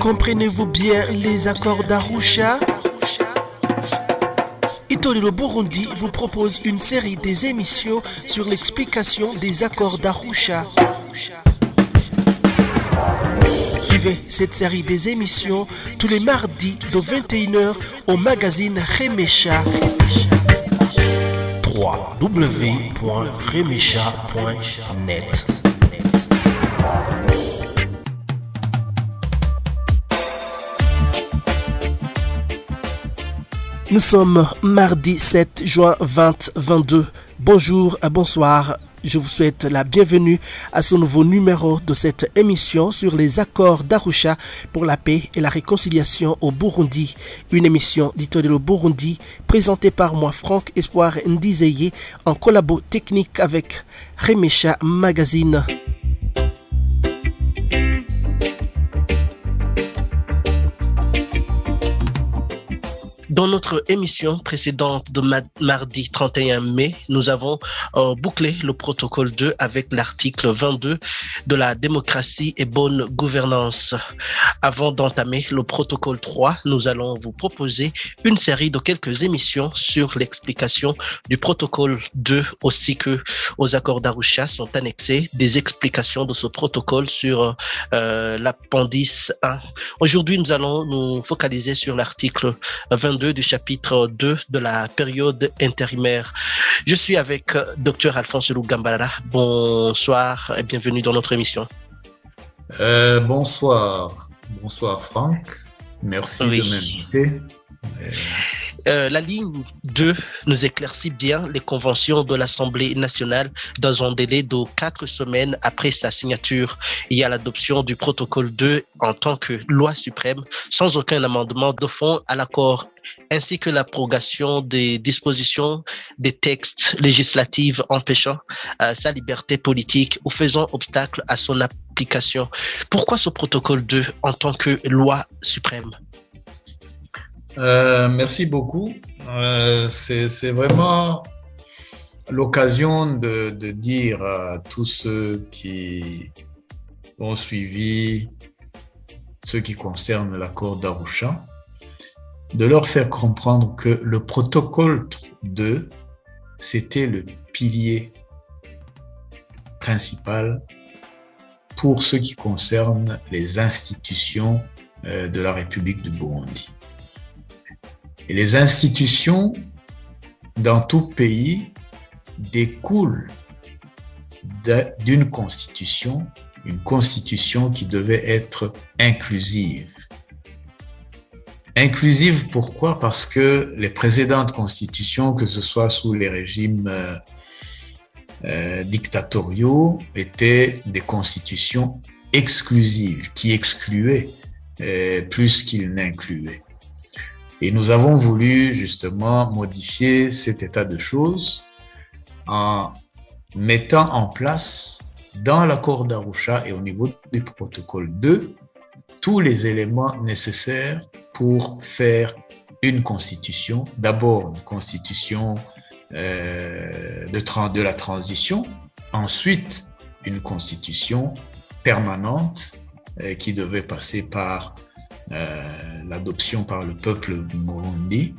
Comprenez-vous bien les accords d'Arusha? Itoriro Burundi vous propose une série des émissions sur l'explication des accords d'Arusha. Suivez cette série des émissions tous les mardis de 21h au magazine Remesha. www.remesha.net. Nous sommes mardi 7 juin 2022. Bonjour et bonsoir. Je vous souhaite la bienvenue à ce nouveau numéro de cette émission sur les accords d'Arusha pour la paix et la réconciliation au Burundi. Une émission d'Itoriro Burundi présentée par moi, Franck Espoir Ndizeye, en collabo technique avec Remesha Magazine. Dans notre émission précédente de mardi 31 mai, nous avons bouclé le protocole 2 avec l'article 22 de la démocratie et bonne gouvernance. Avant d'entamer le protocole 3, nous allons vous proposer une série de quelques émissions sur l'explication du protocole 2 ainsi que aux accords d'Arusha sont annexées des explications de ce protocole sur l'appendice 1. Aujourd'hui, nous allons nous focaliser sur l'article 22 du chapitre 2 de la période intérimaire. Je suis avec Dr Alphonse Lugambara. Bonsoir et bienvenue dans notre émission. Bonsoir Franck. Merci de m'inviter. La ligne 2 nous éclaircit bien les conventions de l'Assemblée nationale dans un délai de 4 semaines après sa signature. Il y a l'adoption du protocole 2 en tant que loi suprême sans aucun amendement de fond à l'accord, ainsi que l'abrogation des dispositions des textes législatifs empêchant sa liberté politique ou faisant obstacle à son application. Pourquoi ce protocole 2 en tant que loi suprême? Merci beaucoup. C'est vraiment l'occasion de dire à tous ceux qui ont suivi ce qui concerne l'accord d'Arusha, de leur faire comprendre que le protocole 2, c'était le pilier principal pour ce qui concerne les institutions de la République du Burundi. Et les institutions dans tout pays découlent d'une constitution, une constitution qui devait être inclusive. Inclusive, pourquoi? Parce que les précédentes constitutions, que ce soit sous les régimes dictatoriaux, étaient des constitutions exclusives, qui excluaient plus qu'ils n'incluaient. Et nous avons voulu justement modifier cet état de choses en mettant en place dans l'accord d'Arusha et au niveau du protocole 2 tous les éléments nécessaires pour faire une constitution. D'abord, une constitution de la transition, ensuite une constitution permanente qui devait passer par l'adoption par le peuple du Burundi.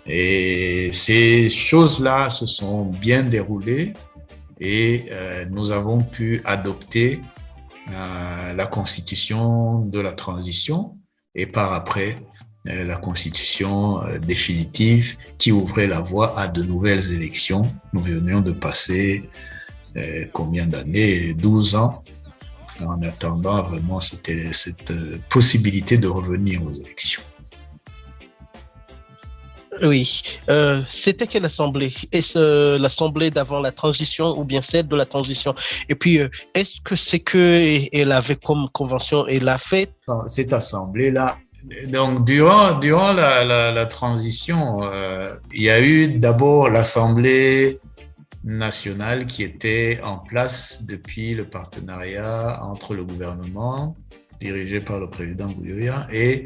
Et ces choses-là se sont bien déroulées et nous avons pu adopter la constitution de la transition et par après la constitution définitive qui ouvrait la voie à de nouvelles élections. Nous venions de passer combien d'années? 12 ans. En attendant vraiment cette possibilité de revenir aux élections. Oui. C'était quelle assemblée? Est-ce l'assemblée d'avant la transition ou bien celle de la transition? Et puis, est-ce que c'est qu'elle avait comme convention et l'a fait? Cette assemblée-là, donc durant la transition, il y a eu d'abord l'assemblée nationale qui était en place depuis le partenariat entre le gouvernement dirigé par le président Buyoya et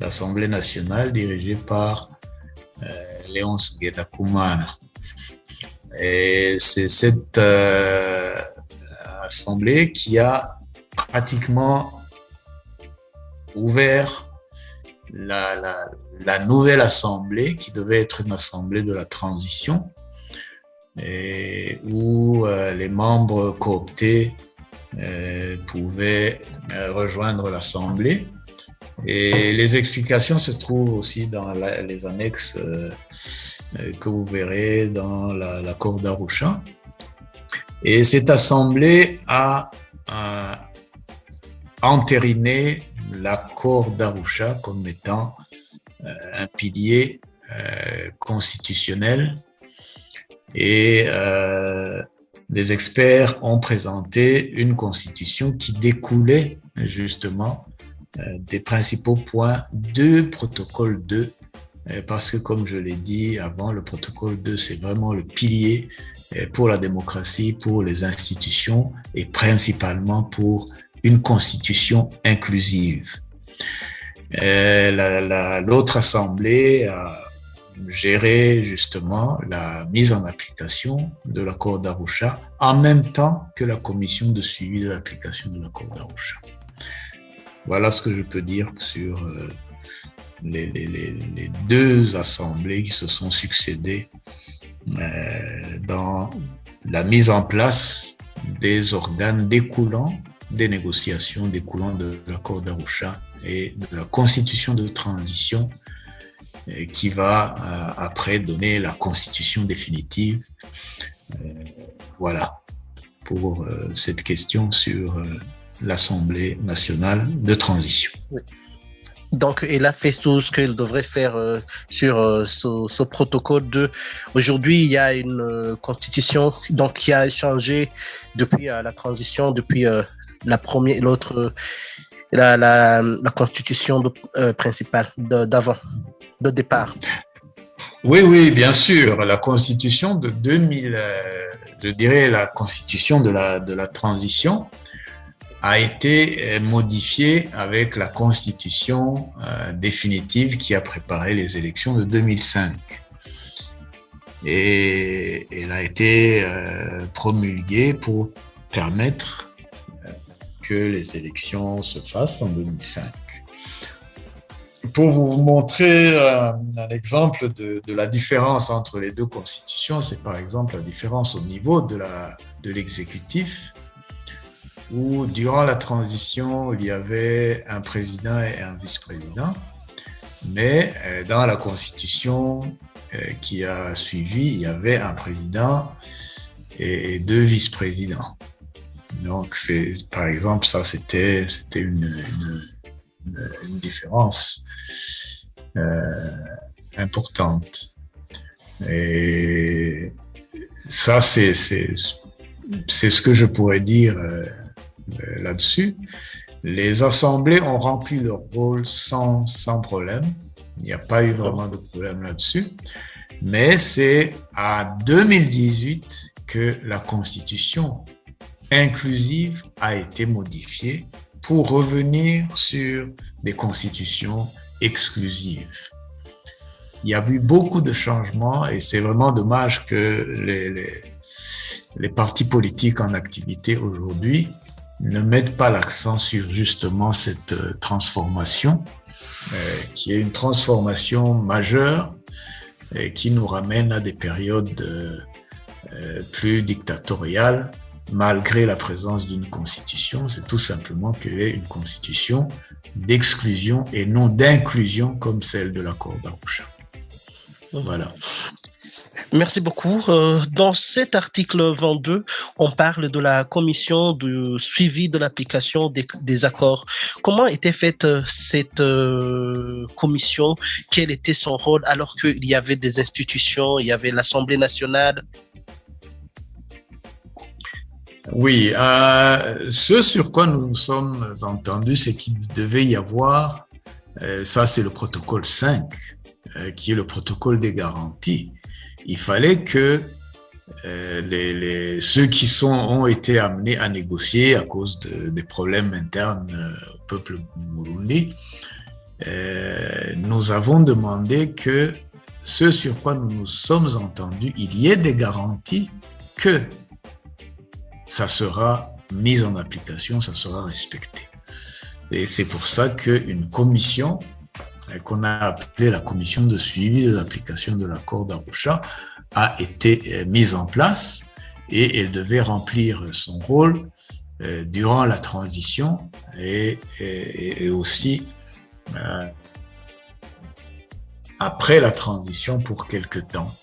l'Assemblée nationale dirigée par Léonce Ngendakumana. Et c'est cette assemblée qui a pratiquement ouvert la nouvelle assemblée, qui devait être une assemblée de la transition, et où les membres cooptés pouvaient rejoindre l'assemblée. Et les explications se trouvent aussi dans les annexes que vous verrez dans l'accord d'Arusha. Et cette assemblée a entériné l'accord d'Arusha comme étant un pilier constitutionnel. Et des experts ont présenté une constitution qui découlait justement des principaux points de protocole 2, parce que comme je l'ai dit avant, le protocole 2, c'est vraiment le pilier pour la démocratie, pour les institutions et principalement pour une constitution inclusive. L'autre assemblée a géré justement la mise en application de l'accord d'Arusha en même temps que la commission de suivi de l'application de l'accord d'Arusha. Voilà ce que je peux dire sur les deux assemblées qui se sont succédées dans la mise en place des organes découlant des négociations, découlant de l'accord d'Arusha et de la constitution de transition qui va après donner la constitution définitive. Voilà pour cette question sur l'Assemblée nationale de transition. Oui. Donc, elle a fait tout ce qu'elle devrait faire sur ce protocole 2. Aujourd'hui, il y a une constitution donc, qui a changé depuis la transition, depuis la constitution principale d'avant, de départ. Oui, bien sûr. La constitution de 2000, je dirais la constitution de la transition, a été modifiée avec la constitution définitive qui a préparé les élections de 2005. Et elle a été promulguée pour permettre que les élections se fassent en 2005. Pour vous montrer un exemple de la différence entre les deux constitutions, c'est par exemple la différence au niveau de l'exécutif, où durant la transition, il y avait un président et un vice-président, mais dans la constitution qui a suivi, il y avait un président et deux vice-présidents. Donc, par exemple, ça, c'était une différence importante. Et ça, c'est ce que je pourrais dire là-dessus. Les assemblées ont rempli leur rôle sans problème. Il n'y a pas eu vraiment de problème là-dessus. Mais c'est à 2018 que la Constitution inclusive a été modifiée pour revenir sur des constitutions exclusives. Il y a eu beaucoup de changements et c'est vraiment dommage que les partis politiques en activité aujourd'hui ne mettent pas l'accent sur justement cette transformation, qui est une transformation majeure et qui nous ramène à des périodes plus dictatoriales, malgré la présence d'une constitution. C'est tout simplement qu'elle est une constitution d'exclusion et non d'inclusion comme celle de l'accord d'Arusha. Voilà. Merci beaucoup. Dans cet article 22, on parle de la commission de suivi de l'application des accords. Comment était faite cette commission? Quel était son rôle alors qu'il y avait des institutions, il y avait l'Assemblée nationale? Oui, ce sur quoi nous nous sommes entendus, c'est qu'il devait y avoir, ça c'est le protocole 5, qui est le protocole des garanties. Il fallait que ceux qui ont été amenés à négocier à cause des problèmes internes au peuple burundi, nous avons demandé que ce sur quoi nous nous sommes entendus, il y ait des garanties que ça sera mis en application, ça sera respecté. Et c'est pour ça qu'une commission, qu'on a appelée la commission de suivi de l'application de l'accord d'Arusha, a été mise en place et elle devait remplir son rôle durant la transition et aussi après la transition pour quelque temps.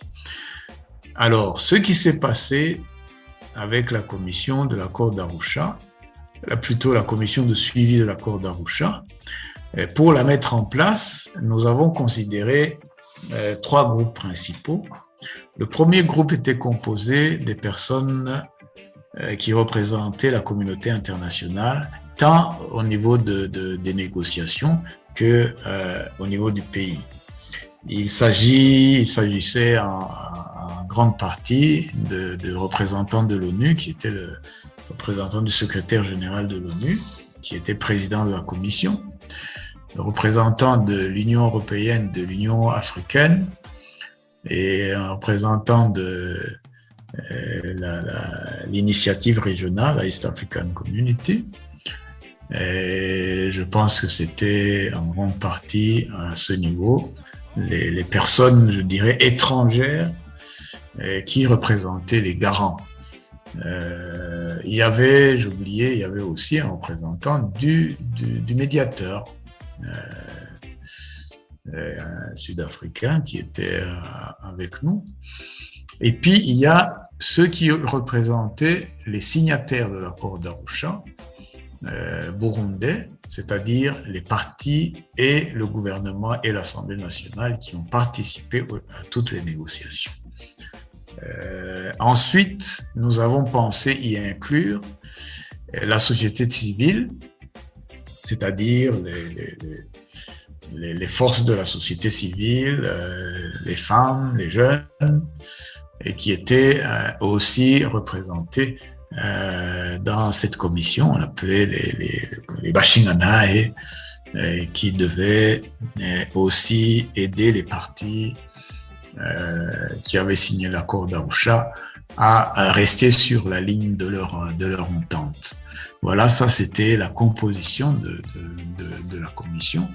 Alors, ce qui s'est passé avec la commission de l'accord d'Arusha, plutôt la commission de suivi de l'accord d'Arusha, pour la mettre en place, nous avons considéré 3 groupes principaux. Le premier groupe était composé des personnes qui représentaient la communauté internationale, tant au niveau des négociations que au niveau du pays. Il s'agissait en grande partie de représentants de l'ONU, qui était le représentant du secrétaire général de l'ONU, qui était président de la commission, le représentant de l'Union européenne, de l'Union africaine, et un représentant de l'initiative régionale, la East African Community. Et je pense que c'était en grande partie à ce niveau les personnes, je dirais, étrangères qui représentaient les garants. Il y avait, j'oubliais, il y avait aussi un représentant du médiateur, un Sud-Africain qui était avec nous. Et puis, il y a ceux qui représentaient les signataires de l'accord d'Arusha, burundais, c'est-à-dire les partis et le gouvernement et l'Assemblée nationale qui ont participé à toutes les négociations. Ensuite, nous avons pensé y inclure la société civile, c'est-à-dire les forces de la société civile, les femmes, les jeunes, et qui étaient aussi représentées dans cette commission. On appelait les Bashinganae, qui devaient aussi aider les partis qui avaient signé l'accord d'Arusha à rester sur la ligne de leur entente. Voilà, ça c'était la composition de la commission.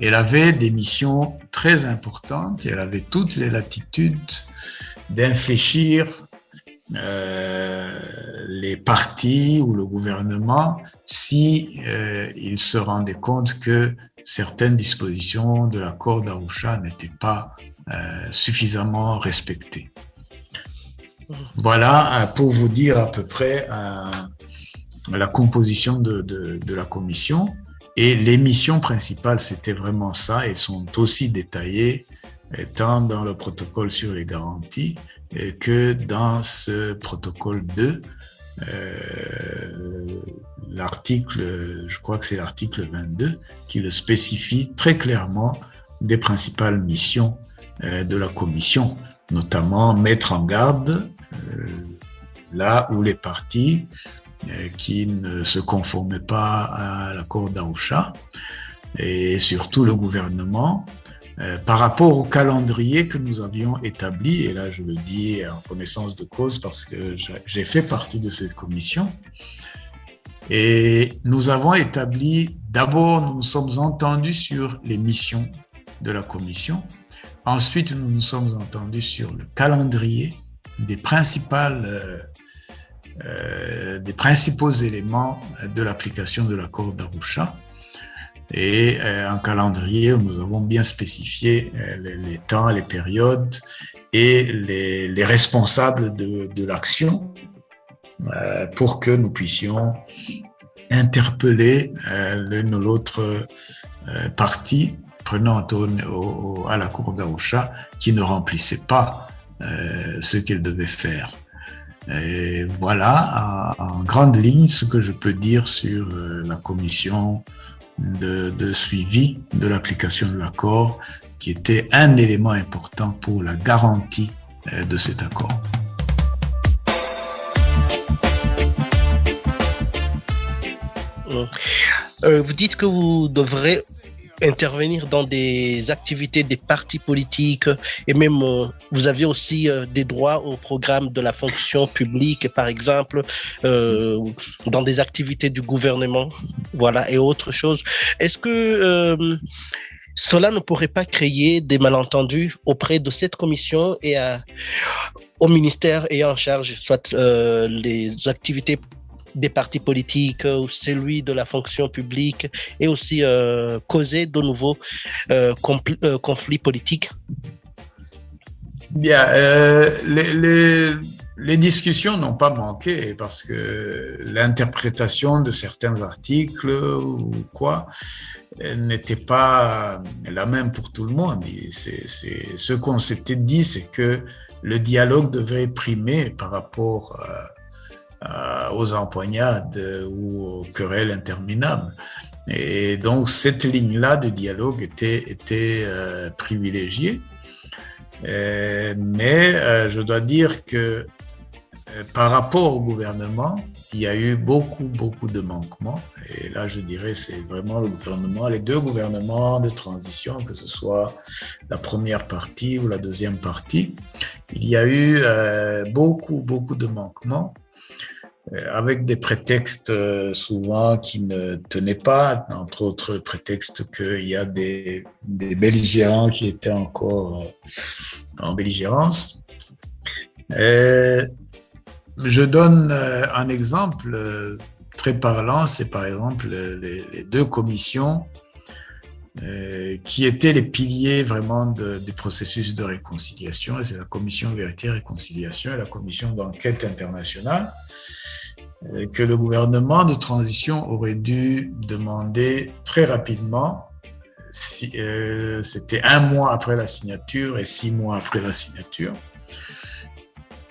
Elle avait des missions très importantes, elle avait toutes les latitudes d'infléchir les partis ou le gouvernement si ils se rendaient compte que certaines dispositions de l'accord d'Arusha n'étaient pas suffisamment respectées. Voilà pour vous dire à peu près la composition de la commission. Et les missions principales, c'était vraiment ça. Elles sont aussi détaillées tant dans le protocole sur les garanties que dans ce protocole 2, l'article, je crois que c'est l'article 22, qui le spécifie très clairement des principales missions de la commission, notamment mettre en garde là où les partis qui ne se conformaient pas à l'accord d'Arusha et surtout le gouvernement par rapport au calendrier que nous avions établi, et là je le dis en connaissance de cause parce que j'ai fait partie de cette commission, et nous avons établi, d'abord nous nous sommes entendus sur les missions de la commission, ensuite nous nous sommes entendus sur le calendrier des principaux éléments de l'application de l'accord d'Arusha, et un calendrier où nous avons bien spécifié les temps, les périodes et les responsables de l'action pour que nous puissions interpeller l'une ou l'autre partie prenant à l'accord d'Arusha qui ne remplissait pas ce qu'elle devait faire. Et voilà, en grande ligne, ce que je peux dire sur la commission de suivi de l'application de l'accord, qui était un élément important pour la garantie de cet accord. Vous dites que vous devrez intervenir dans des activités des partis politiques et même vous avez aussi des droits au programme de la fonction publique, par exemple, dans des activités du gouvernement, voilà, et autres choses. Est-ce que cela ne pourrait pas créer des malentendus auprès de cette commission et au ministère ayant en charge soit les activités des partis politiques ou celui de la fonction publique et aussi causer de nouveaux conflits politiques? Bien, les discussions n'ont pas manqué parce que l'interprétation de certains articles ou quoi n'était pas la même pour tout le monde. Ce qu'on s'était dit, c'est que le dialogue devait primer par rapport aux empoignades ou aux querelles interminables. Et donc, cette ligne-là de dialogue était privilégiée. Mais je dois dire que par rapport au gouvernement, il y a eu beaucoup de manquements. Et là, je dirais, c'est vraiment le gouvernement, les deux gouvernements de transition, que ce soit la première partie ou la deuxième partie. Il y a eu beaucoup de manquements, avec des prétextes souvent qui ne tenaient pas, entre autres le prétexte qu'il y a des belligérants qui étaient encore en belligérance. Je donne un exemple très parlant, c'est par exemple les deux commissions qui étaient les piliers vraiment du processus de réconciliation, et c'est la commission Vérité et Réconciliation et la commission d'enquête internationale, que le gouvernement de transition aurait dû demander très rapidement, c'était 1 mois après la signature et 6 mois après la signature.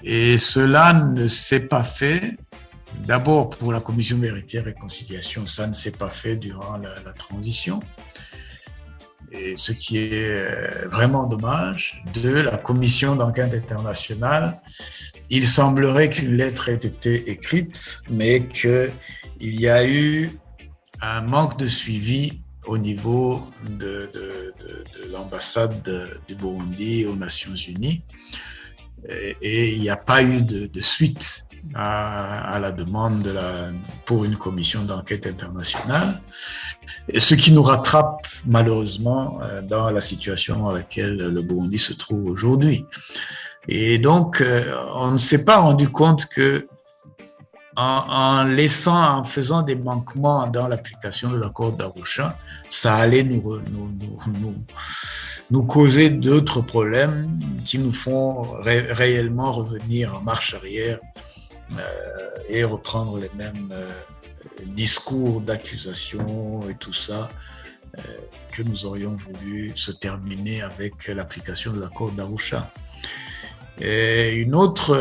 Et cela ne s'est pas fait. D'abord, pour la commission Vérité et Réconciliation, ça ne s'est pas fait durant la transition. Et ce qui est vraiment dommage, de la commission d'enquête internationale, il semblerait qu'une lettre ait été écrite, mais qu'il y a eu un manque de suivi au niveau de l'ambassade du Burundi aux Nations Unies. Et il n'y a pas eu de suite à la demande pour une commission d'enquête internationale, et ce qui nous rattrape malheureusement dans la situation dans laquelle le Burundi se trouve aujourd'hui. Et donc, on ne s'est pas rendu compte que en faisant des manquements dans l'application de l'accord d'Arusha, ça allait nous causer d'autres problèmes qui nous font réellement revenir en marche arrière et reprendre les mêmes discours d'accusation et tout ça que nous aurions voulu se terminer avec l'application de l'accord d'Arusha. Et une autre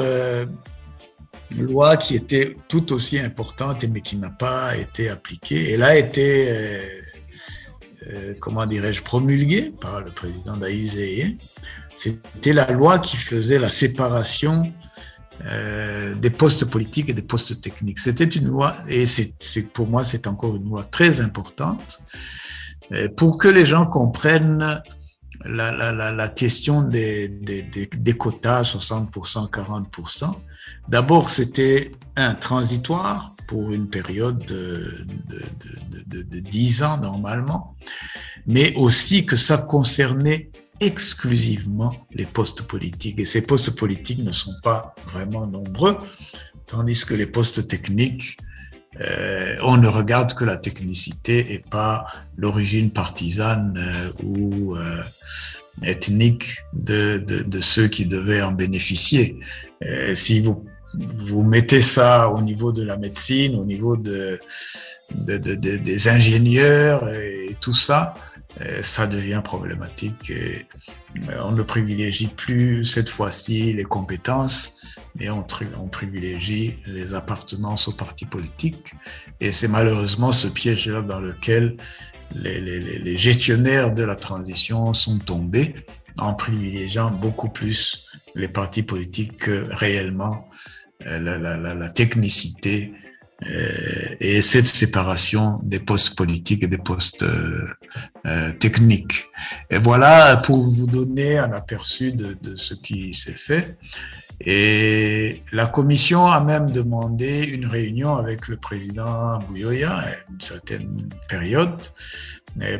loi qui était tout aussi importante mais qui n'a pas été appliquée, elle a été promulguée par le président Daï Zéé. C'était la loi qui faisait la séparation des postes politiques et des postes techniques. C'était une loi, et pour moi c'est encore une loi très importante pour que les gens comprennent la question des quotas 60%, 40%. D'abord, c'était transitoire pour une période de 10 ans normalement, mais aussi que ça concernait exclusivement les postes politiques. Et ces postes politiques ne sont pas vraiment nombreux, tandis que les postes techniques, on ne regarde que la technicité et pas l'origine partisane ou ethnique de ceux qui devaient en bénéficier. Si vous mettez ça au niveau de la médecine, au niveau des ingénieurs et tout ça, ça devient problématique. Et on ne privilégie plus cette fois-ci les compétences, mais on privilégie les appartenances aux partis politiques. Et c'est malheureusement ce piège-là dans lequel les gestionnaires de la transition sont tombés, en privilégiant beaucoup plus les partis politiques que réellement la technicité et cette séparation des postes politiques et des postes techniques. Et voilà pour vous donner un aperçu de ce qui s'est fait. Et la commission a même demandé une réunion avec le président Buyoya à une certaine période,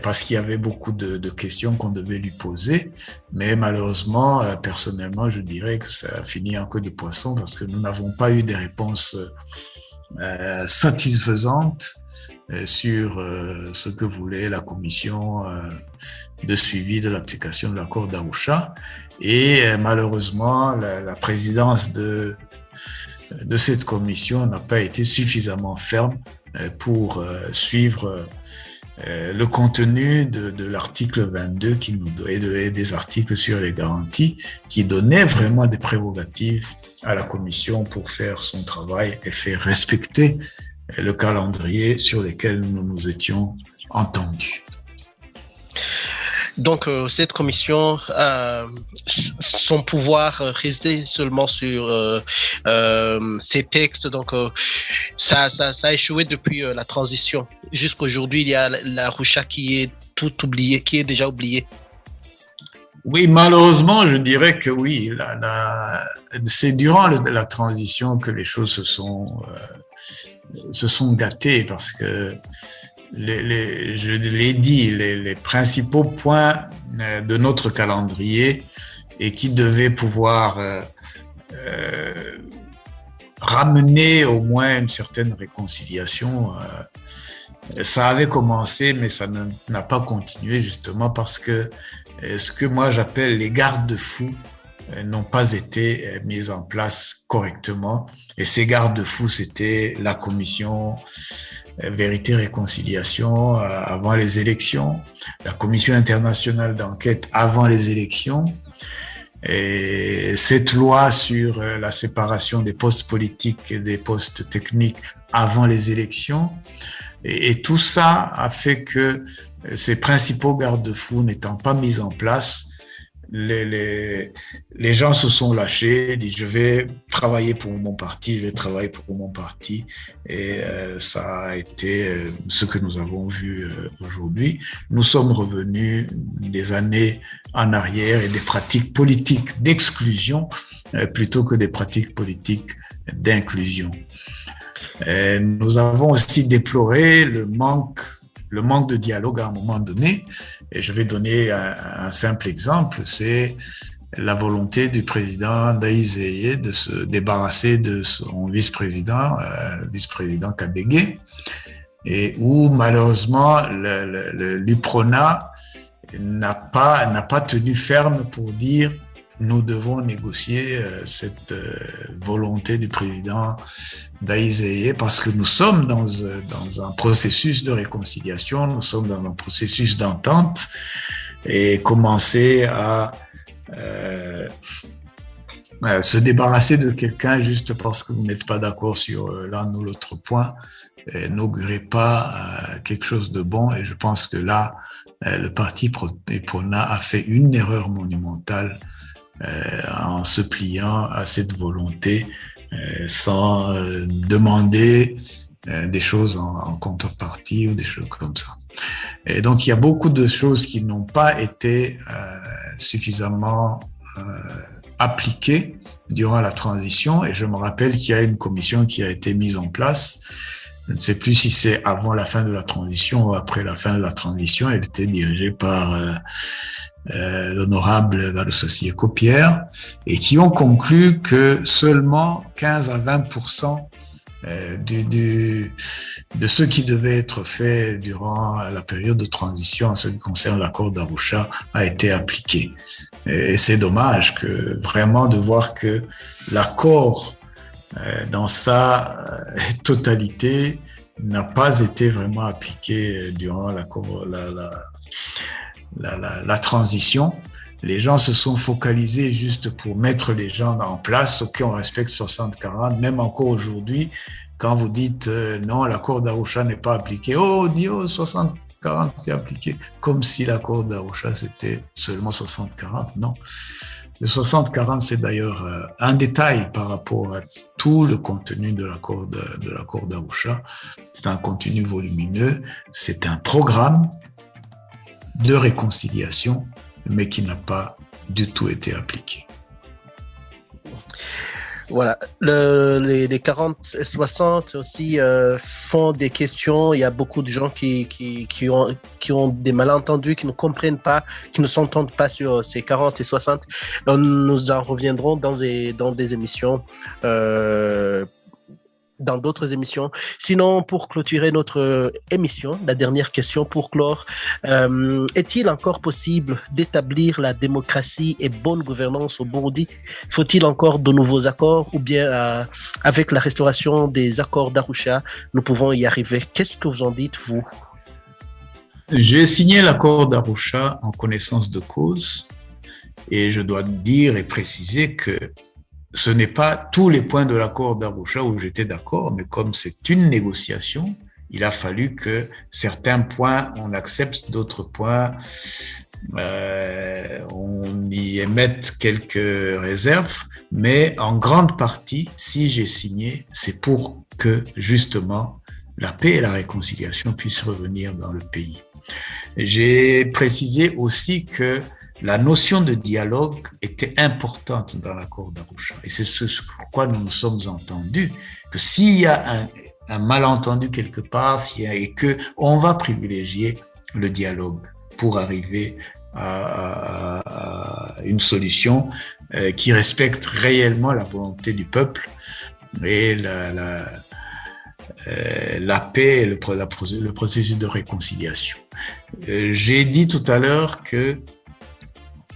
parce qu'il y avait beaucoup de questions qu'on devait lui poser. Mais malheureusement, personnellement, je dirais que ça a fini en queue de poisson parce que nous n'avons pas eu des réponses satisfaisantes sur ce que voulait la commission de suivi de l'application de l'accord d'Arusha. Et malheureusement, la présidence de cette commission n'a pas été suffisamment ferme pour suivre le contenu de l'article 22 qui nous et des articles sur les garanties qui donnaient vraiment des prérogatives à la commission pour faire son travail et faire respecter le calendrier sur lequel nous nous étions entendus. Donc, cette commission, son pouvoir résidait seulement sur ces textes. Donc, ça a échoué depuis la transition. Jusqu'aujourd'hui, il y a l'Arusha qui est tout oublié, qui est déjà oublié. Oui, malheureusement, je dirais que oui. C'est durant la transition que les choses se sont gâtées parce que je l'ai dit, les principaux points de notre calendrier et qui devaient pouvoir ramener au moins une certaine réconciliation, ça avait commencé, mais ça n'a pas continué justement parce que ce que moi j'appelle les garde-fous n'ont pas été mis en place correctement. Et ces garde-fous, c'était la commission Vérité et Réconciliation avant les élections, la commission internationale d'enquête avant les élections, et cette loi sur la séparation des postes politiques et des postes techniques avant les élections. Et tout ça a fait que ces principaux garde-fous n'étant pas mis en place, les gens se sont lâchés, disent je vais travailler pour mon parti, et ça a été ce que nous avons vu aujourd'hui. Nous sommes revenus des années en arrière et des pratiques politiques d'exclusion plutôt que des pratiques politiques d'inclusion. Nous avons aussi déploré le manque de dialogue à un moment donné. Et je vais donner un simple exemple, c'est la volonté du président Ndayizeye de se débarrasser de son vice-président Kadege, et où malheureusement l'UPRONA n'a pas tenu ferme pour dire nous devons négocier cette volonté du président Ndayizeye parce que nous sommes dans un processus de réconciliation, nous sommes dans un processus d'entente, et commencer à se débarrasser de quelqu'un juste parce que vous n'êtes pas d'accord sur l'un ou l'autre point n'augurait pas quelque chose de bon. Et je pense que là, le parti UPRONA a fait une erreur monumentale en se pliant à cette volonté sans demander des choses en contrepartie ou des choses comme ça. Et donc, il y a beaucoup de choses qui n'ont pas été suffisamment appliquées durant la transition. Et je me rappelle qu'il y a une commission qui a été mise en place. Je ne sais plus si c'est avant la fin de la transition ou après la fin de la transition. Elle était dirigée par l'honorable Gallo Sieko-Pierre, et qui ont conclu que seulement 15 à 20% de ce qui devait être fait durant la période de transition en ce qui concerne l'accord d'Arusha a été appliqué. Et c'est dommage que vraiment de voir que l'accord dans sa totalité n'a pas été vraiment appliqué durant la transition. Les gens se sont focalisés juste pour mettre les gens en place. Ok, on respecte 60-40. Même encore aujourd'hui, quand vous dites non, l'accord d'Arusha n'est pas appliqué, oh, dit 60-40 c'est appliqué. Comme si l'accord d'Arusha c'était seulement 60-40. Non. Le 60-40, c'est d'ailleurs un détail par rapport à tout le contenu de l'accord d'Arusha. C'est un contenu volumineux, c'est un programme de réconciliation, mais qui n'a pas du tout été appliqué. Voilà, les 40 et 60 aussi font des questions. Il y a beaucoup de gens qui ont des malentendus, qui ne comprennent pas, qui ne s'entendent pas sur ces 40 et 60. Nous en reviendrons dans des émissions dans d'autres émissions. Sinon, pour clôturer notre émission, la dernière question pour clore, est-il encore possible d'établir la démocratie et bonne gouvernance au Burundi? Faut-il encore de nouveaux accords ou bien avec la restauration des accords d'Arusha, nous pouvons y arriver? Qu'est-ce que vous en dites, vous? J'ai signé l'accord d'Arusha en connaissance de cause et je dois dire et préciser que ce n'est pas tous les points de l'accord d'Arusha où j'étais d'accord, mais comme c'est une négociation, il a fallu que certains points on accepte, d'autres points on y émette quelques réserves, mais en grande partie, si j'ai signé, c'est pour que justement la paix et la réconciliation puissent revenir dans le pays. J'ai précisé aussi que la notion de dialogue était importante dans l'accord d'Arusha. Et c'est ce sur quoi nous nous sommes entendus, que s'il y a un malentendu quelque part, et qu'on va privilégier le dialogue pour arriver à une solution qui respecte réellement la volonté du peuple et la paix et le processus de réconciliation. J'ai dit tout à l'heure que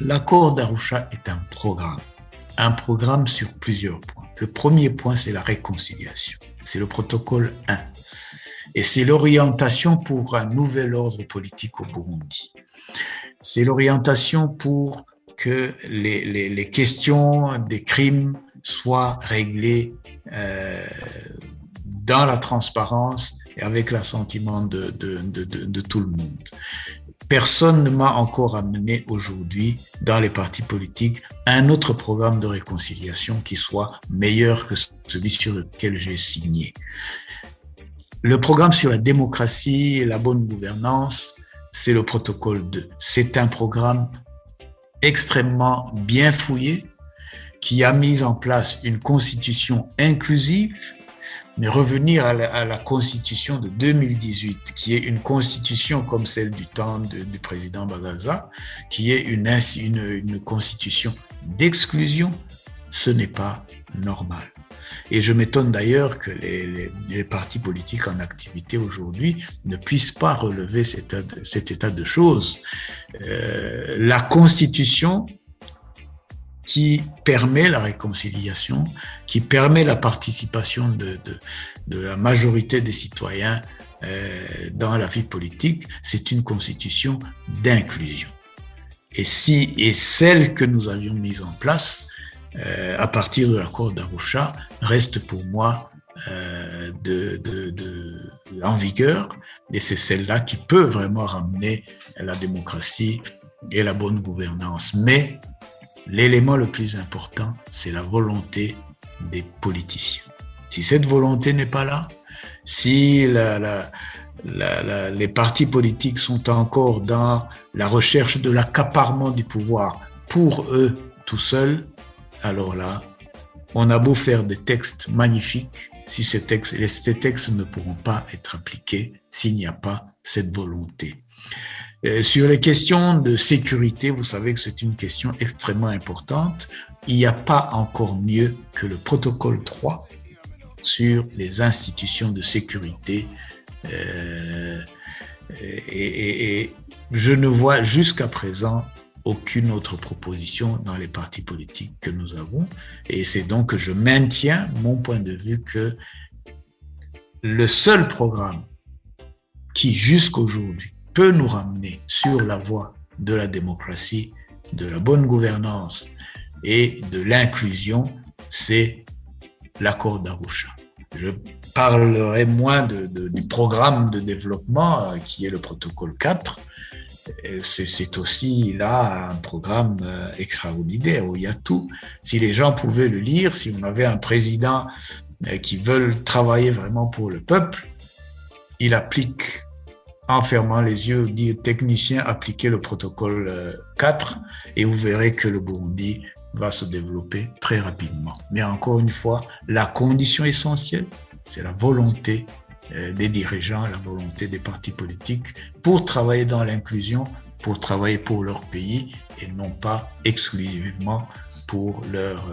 l'accord d'Arusha est un programme sur plusieurs points. Le premier point, c'est la réconciliation. C'est le protocole 1. Et c'est l'orientation pour un nouvel ordre politique au Burundi. C'est l'orientation pour que les questions des crimes soient réglées dans la transparence et avec l'assentiment de tout le monde. Personne ne m'a encore amené aujourd'hui dans les partis politiques un autre programme de réconciliation qui soit meilleur que celui sur lequel j'ai signé. Le programme sur la démocratie et la bonne gouvernance, c'est le protocole 2. C'est un programme extrêmement bien fouillé qui a mis en place une constitution inclusive, mais revenir à la constitution de 2018, qui est une constitution comme celle du temps du président Bagaza, qui est une constitution d'exclusion, ce n'est pas normal. Et je m'étonne d'ailleurs que les partis politiques en activité aujourd'hui ne puissent pas relever cet état de choses. La constitution qui permet la réconciliation, qui permet la participation de la majorité des citoyens dans la vie politique, c'est une constitution d'inclusion. Et celle que nous avions mise en place à partir de l'accord d'Arusha reste pour moi en vigueur, et c'est celle-là qui peut vraiment ramener la démocratie et la bonne gouvernance. Mais l'élément le plus important, c'est la volonté des politiciens. Si cette volonté n'est pas là, si les partis politiques sont encore dans la recherche de l'accaparement du pouvoir pour eux tout seuls, alors là, on a beau faire des textes magnifiques, si ces textes ne pourront pas être appliqués s'il n'y a pas cette volonté. Sur les questions de sécurité, vous savez que c'est une question extrêmement importante. Il n'y a pas encore mieux que le protocole 3 sur les institutions de sécurité. Et je ne vois jusqu'à présent aucune autre proposition dans les partis politiques que nous avons. Et c'est donc que je maintiens mon point de vue que le seul programme qui, jusqu'aujourd'hui, peut nous ramener sur la voie de la démocratie, de la bonne gouvernance et de l'inclusion, c'est l'accord d'Arusha. Je parlerai moins du programme de développement qui est le protocole 4, c'est aussi là un programme extraordinaire où il y a tout. Si les gens pouvaient le lire, si on avait un président qui veut travailler vraiment pour le peuple, il applique, en fermant les yeux, dit technicien, appliquez le protocole 4 et vous verrez que le Burundi va se développer très rapidement. Mais encore une fois, la condition essentielle, c'est la volonté des dirigeants, la volonté des partis politiques pour travailler dans l'inclusion, pour travailler pour leur pays et non pas exclusivement pour leur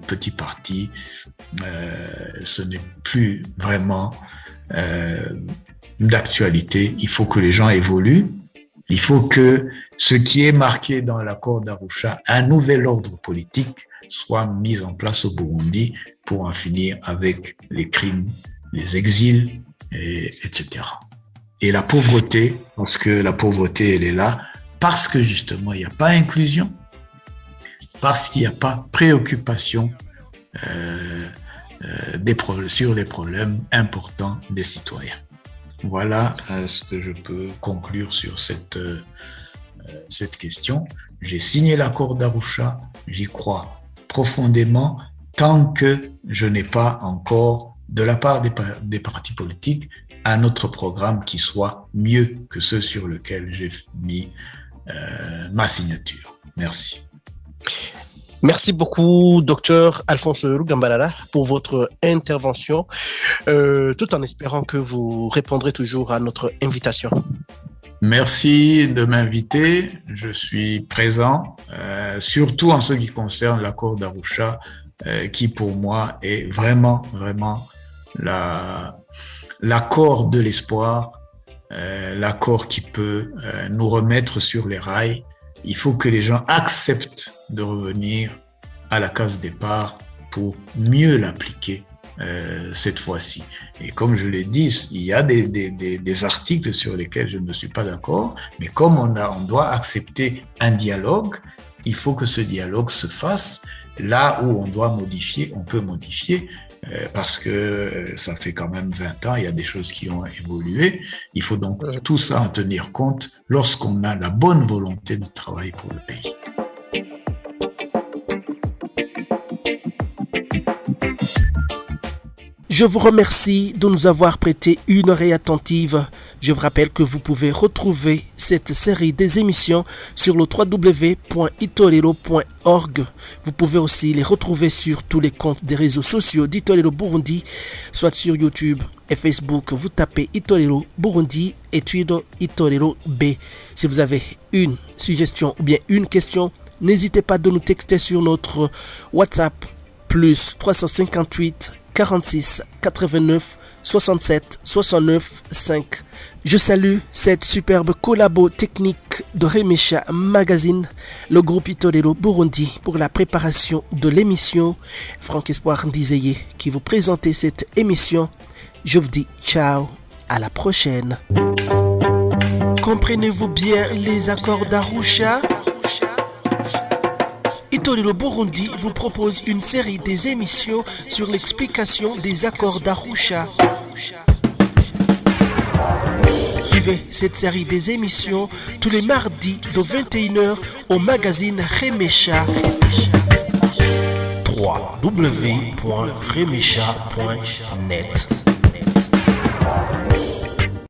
petit parti. Ce n'est plus vraiment d'actualité. Il faut que les gens évoluent. Il faut que ce qui est marqué dans l'accord d'Arusha, un nouvel ordre politique, soit mis en place au Burundi pour en finir avec les crimes, les exils, etc. Et la pauvreté, parce que la pauvreté, elle est là, parce que justement, il n'y a pas inclusion, parce qu'il n'y a pas préoccupation sur les problèmes importants des citoyens. Voilà ce que je peux conclure sur cette question. J'ai signé l'accord d'Arusha, j'y crois profondément, tant que je n'ai pas encore, de la part des partis politiques, un autre programme qui soit mieux que ceux sur lesquels j'ai mis ma signature. Merci. Merci beaucoup, Dr Alphonse Rugambarara, pour votre intervention, tout en espérant que vous répondrez toujours à notre invitation. Merci de m'inviter. Je suis présent, surtout en ce qui concerne l'accord d'Arusha, qui pour moi est vraiment, vraiment l'accord de l'espoir, l'accord qui peut nous remettre sur les rails. Il faut que les gens acceptent de revenir à la case départ pour mieux l'appliquer cette fois-ci. Et comme je l'ai dit, il y a des articles sur lesquels je ne suis pas d'accord, mais comme on doit accepter un dialogue, il faut que ce dialogue se fasse. Là où on doit modifier, on peut modifier, parce que ça fait quand même 20 ans, il y a des choses qui ont évolué. Il faut donc tout ça en tenir compte lorsqu'on a la bonne volonté de travailler pour le pays. Je vous remercie de nous avoir prêté une oreille attentive. Je vous rappelle que vous pouvez retrouver cette série des émissions sur le www.itorero.org. Vous pouvez aussi les retrouver sur tous les comptes des réseaux sociaux d'Itorero Burundi, soit sur YouTube et Facebook. Vous tapez Itorero Burundi et Twitter Itorero B. Si vous avez une suggestion ou bien une question, n'hésitez pas de nous texter sur notre WhatsApp plus 358 46 89 67 69 5. Je salue cette superbe collabo technique de Remesha Magazine, le groupe Itorero Burundi pour la préparation de l'émission. Franck Espoir Ndizeye qui vous présentait cette émission. Je vous dis ciao, à la prochaine. Comprenez-vous bien les accords d'Arusha? Itorero Burundi vous propose une série des émissions sur l'explication des accords d'Arusha. Suivez cette série des émissions tous les mardis de 21h au magazine Remesha. www.remesha.net